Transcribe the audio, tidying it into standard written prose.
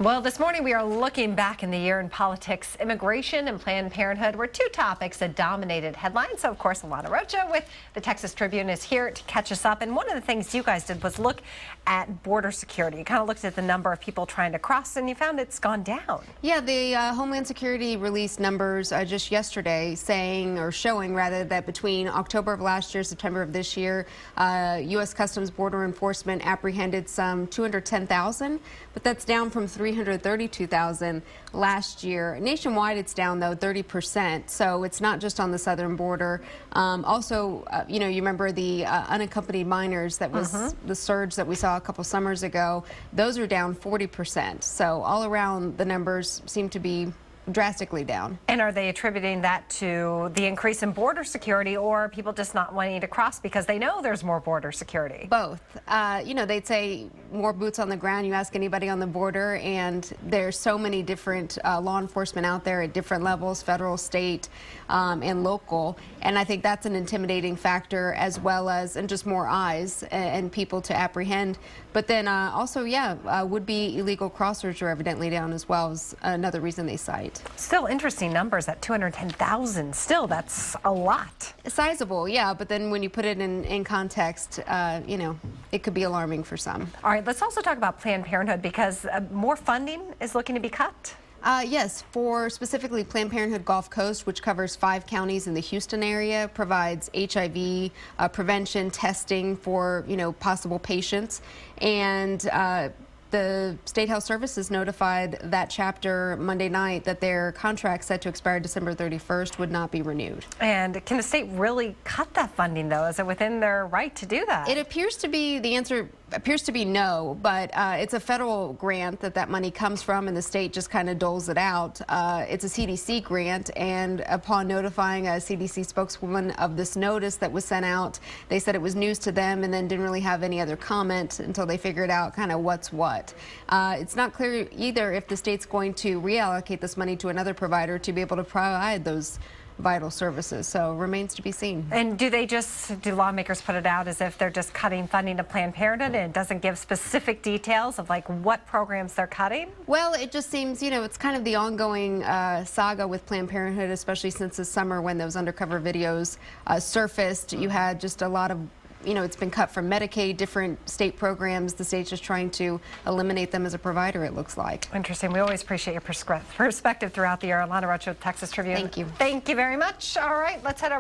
Well, this morning we are looking back in the year in politics. Immigration and Planned Parenthood were two topics that dominated headlines. So, of course, Alana Rocha with the Texas Tribune is here to catch us up. And one of the things you guys did was look at border security. You kind of looked at the number of people trying to cross, and you found it's gone down. Yeah, the Homeland Security released numbers just yesterday showing that between October of last year, September of this year, U.S. Customs Border Enforcement apprehended some 210,000, but that's down from 332,000 last year. Nationwide, it's down, though, 30%. So it's not just on the southern border. You remember the unaccompanied minors, that was the surge that we saw a couple summers ago. Those are down 40%. So all around, the numbers seem to be drastically down. And are they attributing that to the increase in border security, or people just not wanting to cross because they know there's more border security? Both. They'd say more boots on the ground. You ask anybody on the border, and there's so many different law enforcement out there at different levels, federal, state, and local. And I think that's an intimidating factor, as well as and just more eyes and people to apprehend. But then would-be illegal crossers are evidently down as well, is another reason they cite. Still interesting numbers at 210,000. Still, that's a lot. Sizable, yeah, but then when you put it in context, it could be alarming for some. All right, let's also talk about Planned Parenthood, because more funding is looking to be cut. Yes, for specifically Planned Parenthood Gulf Coast, which covers 5 counties in the Houston area, provides HIV prevention testing for, possible patients. And the State Health Services notified that chapter Monday night that their contract set to expire December 31st would not be renewed. And can the state really cut that funding, though? Is it within their right to do that? It appears to be, the answer appears to be no, but it's a federal grant that money comes from, and the state just kind of doles it out. It's a CDC grant, and upon notifying a CDC spokeswoman of this notice that was sent out, they said it was news to them, and then didn't really have any other comment until they figured out kind of what's what. It's not clear either if the state's going to reallocate this money to another provider to be able to provide those vital services. So remains to be seen. And do lawmakers put it out as if they're just cutting funding to Planned Parenthood, and it doesn't give specific details of like what programs they're cutting? Well, it just seems, it's kind of the ongoing saga with Planned Parenthood, especially since this summer when those undercover videos surfaced. You had just a lot of it's been cut from Medicaid, different state programs. The state's just trying to eliminate them as a provider, it looks like. Interesting. We always appreciate your perspective throughout the year. Alana Rocha, Texas Tribune. Thank you. Thank you very much. All right, let's head over.